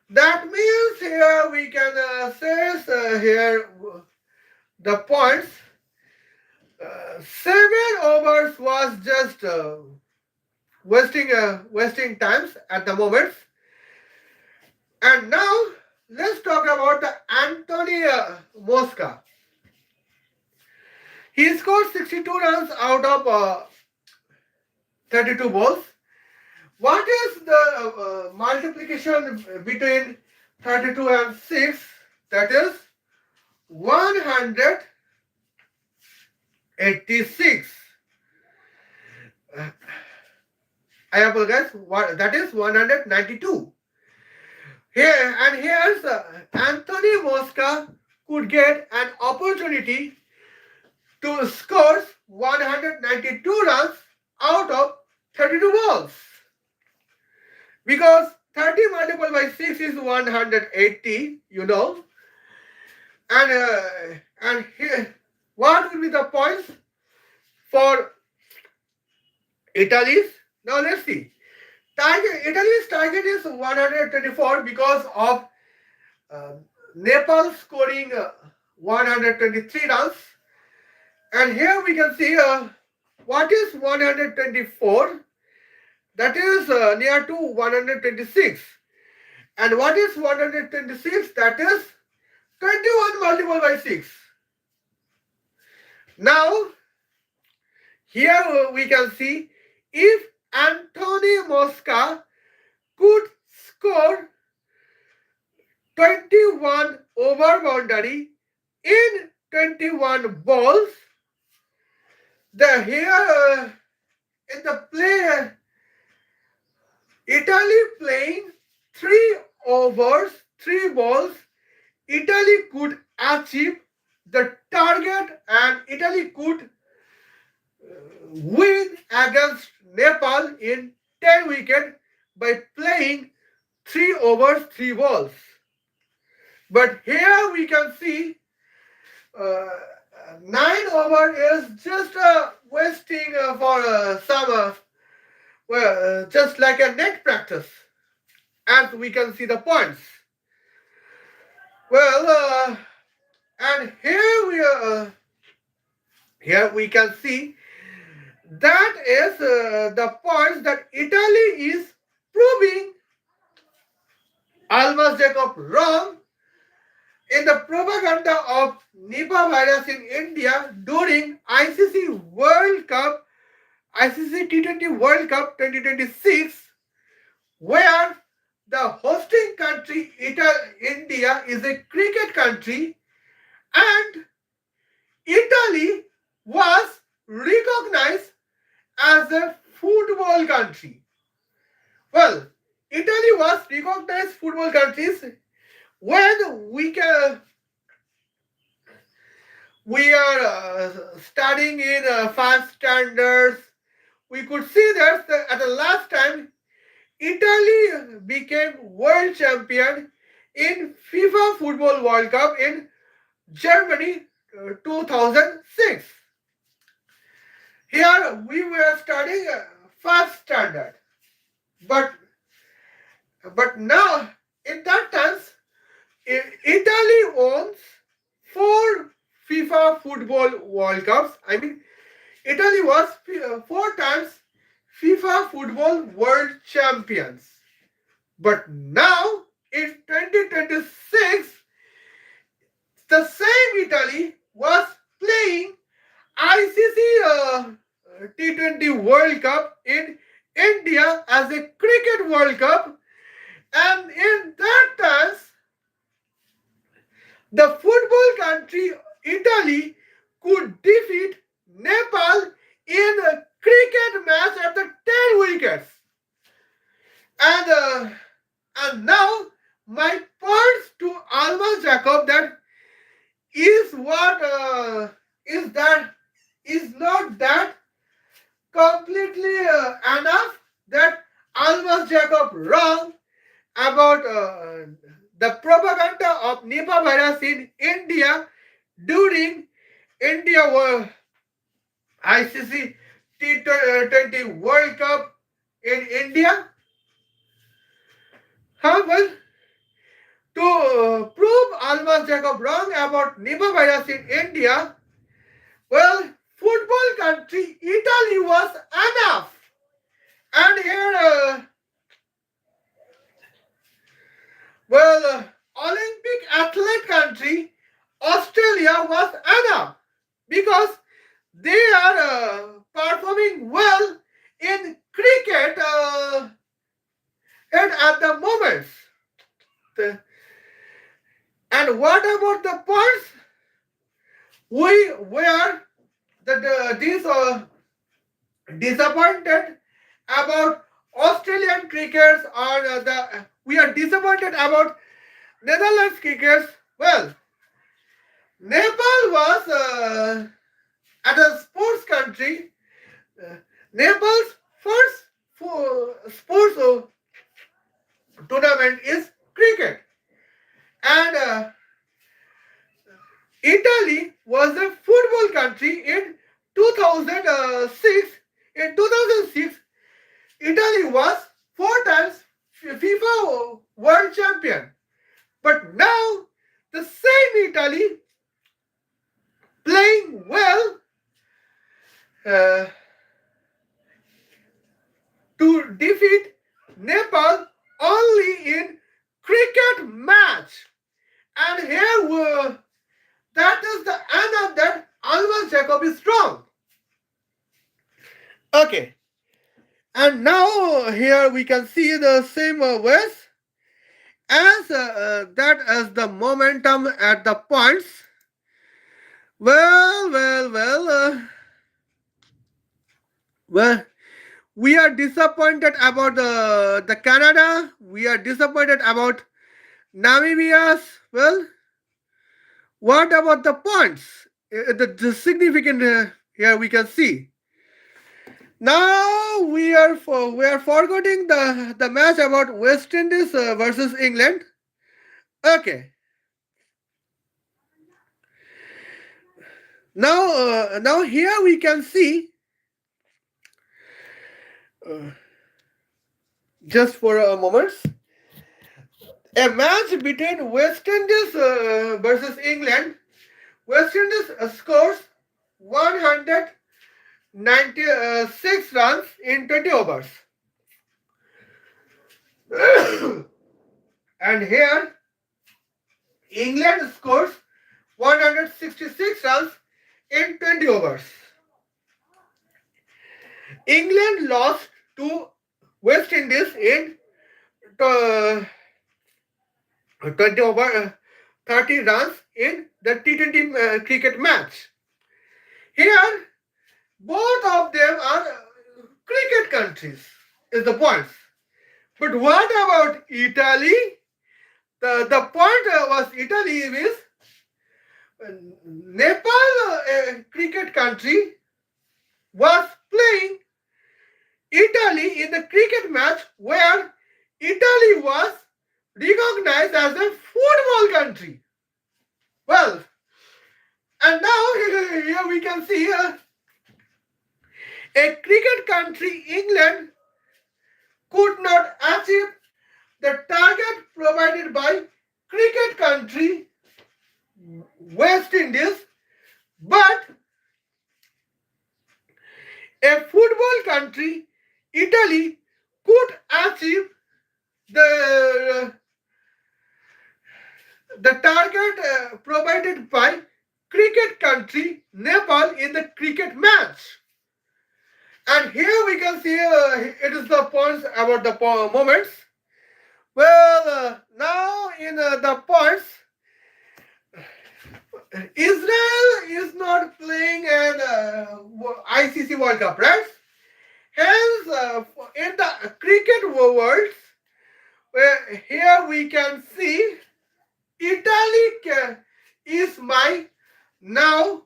That means here we can say here the points. 7 overs was just wasting times at the moment. And now let's talk about the Anthony Mosca. He scored 62 runs out of 32 balls. What is the multiplication between 32 and 6? That is 186. I apologize. That is 192. Here and here's Anthony Mosca could get an opportunity to score 192 runs out of 32 balls. Because 30 multiplied by 6 is 180, you know. And here, what will be the points for Italy's? Now let's see. Italy's target is 124 because of uh, Nepal scoring 123 runs. And here we can see what is 124. That is near to 126. And what is 126? That is 21 multiplied by 6. Now, here we can see if Anthony Mosca could score 21 over boundary in 21 balls, the here in the play, Italy playing 3 overs, 3 balls, Italy could achieve the target and Italy could win against Nepal in 10 wickets by playing 3 overs, 3 balls. But here we can see uh, 9 over is just wasting for some, just like a net practice, as we can see the points. Well, and here we can see that is the points that Italy is proving Almas Jacob wrong in the propaganda of Nipah virus in India during ICC World Cup, ICC T20 World Cup 2026, where the hosting country, India, is a cricket country, and Italy was recognized as a football country. Well, Italy was recognized football countries when we are studying in 5 standards. We could see that at the last time Italy became world champion in FIFA Football World Cup in Germany 2006. Here we were studying 5th standard, but now in that times Italy owns 4 FIFA Football World Cups. I mean, Italy was 4 times FIFA Football World Champions. But now, in 2026, the same Italy was playing ICC T20 World Cup in India as a cricket World Cup. And in that times, the football country Italy could defeat Nepal in a cricket match at the 10 wickets. And now my points to Almas Jacob that is what is not that completely enough that Almas Jacob wrong about the propaganda of Nipah virus in India during India ICC T20 World Cup in India. However, to prove Almas Jacob wrong about Nipah virus in India, well, football country Italy was enough. And here, Olympic athlete country Australia was enough because they are performing well in cricket and at the moment. And what about the points? We were disappointed about Australian cricketers or we are disappointed about Netherlands cricketers. Well, Nepal was As a sports country, uh, Nepal's first sports tournament is cricket, and Italy was a football country in 2006. In 2006, Italy was four times FIFA World Champion. But now the same Italy playing well uh, to defeat Nepal only in cricket match. And here that is the end of that. Almas Jacob is strong. Okay, and now here we can see the same ways as that as the momentum at the points. Well, we are disappointed about the Canada. We are disappointed about Namibia's. Well, what about the points? The significant here we can see. Now we are forgetting the match about West Indies versus England. Okay. Now here we can see uh, just for a moment a match between West Indies versus England. West Indies scores 196 runs in 20 overs. And here England scores 166 runs in 20 overs. England lost to West Indies in 20 over 30 runs in the T20 cricket match. Here, both of them are cricket countries, is the points. But what about Italy? The point was Italy is Nepal, a cricket country, was playing Italy in the cricket match where Italy was recognized as a football country. Well, and now here we can see a cricket country, England, could not achieve the target provided by cricket country, West Indies, but a football country, Italy, could achieve the target provided by cricket country Nepal in the cricket match. And here we can see it is the points about the moments. Well, now in the points, Israel is not playing an ICC World Cup, right? Hence, in the cricket world, here we can see Italy is my now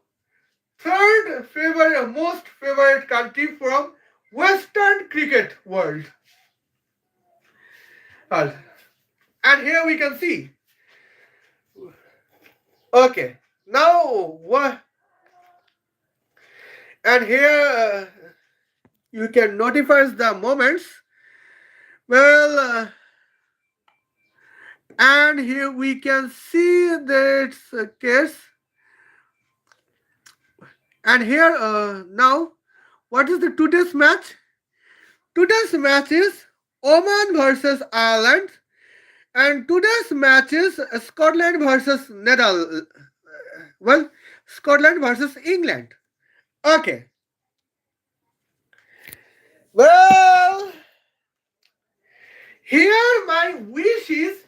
third favorite, most favorite country from Western cricket world. And here we can see. Okay, now what? And here you can notify the moments. Well, and here we can see that case. And here now, what is the today's match? Today's match is Oman versus Ireland, and today's match is Scotland versus Netherlands. Well, Scotland versus England. Okay. Well, here my wish is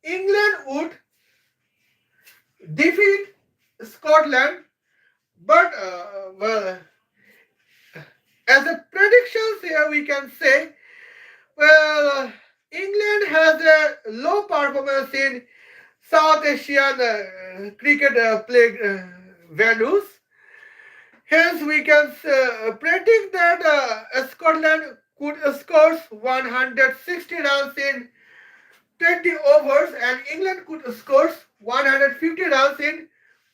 England would defeat Scotland, but well, as a predictions here we can say, well, England has a low performance in South Asian cricket play venues. Hence, we can predict that Scotland could score 160 runs in 20 overs and England could score 150 runs in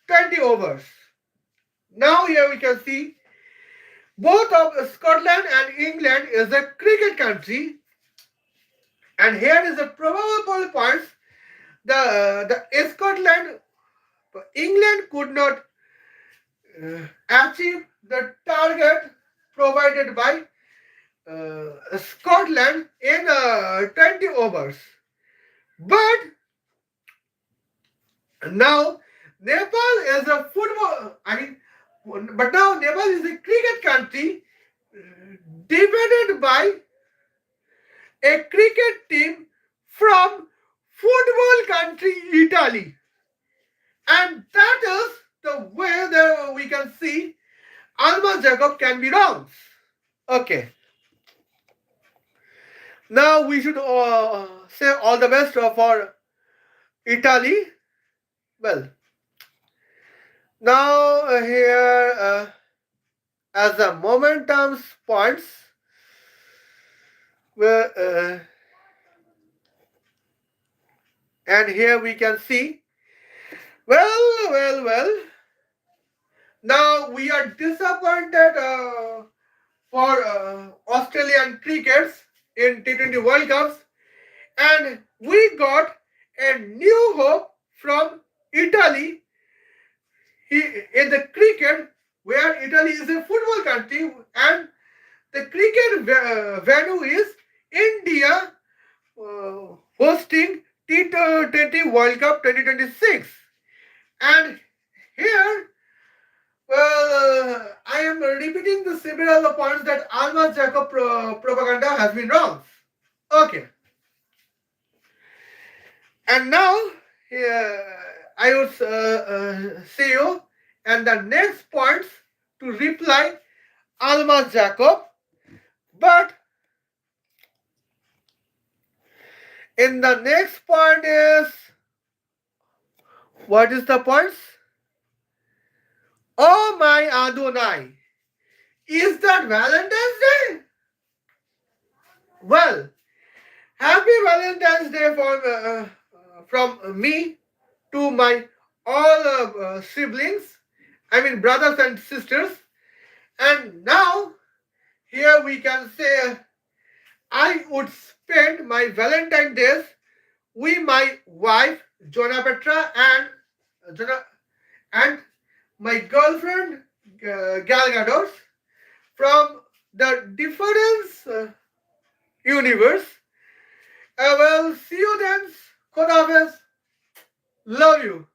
20 overs. Now here we can see both of Scotland and England is a cricket country, and here is the probable points. The Scotland England could not achieve the target provided by Scotland in 20 overs. But now Nepal is a football, but now Nepal is a cricket country divided by a cricket team from football country Italy. And that is the way that we can see Almas Jacob can be wrong. Okay. Now we should say all the best for Italy. Well, now here as the momentum points, and here we can see, well. Now we are disappointed for Australian crickets in T20 World Cups, and we got a new hope from Italy in the cricket, where Italy is a football country and the cricket venue is India hosting T20 World Cup 2026. And here, I am repeating the similar points that Almas Jacob propaganda has been wrong. Okay. And now, I would see you and the next points to reply Almas Jacob. But in the next point is, what is the points? Oh my Adonai, is that Valentine's Day? Well, happy Valentine's Day from me to my all siblings, brothers and sisters. And now, here we can say, I would spend my Valentine days with my wife, Jonah Petra, and my girlfriend, Gal Gadot, from the different universe. I will see you then. Khodafez. Love you.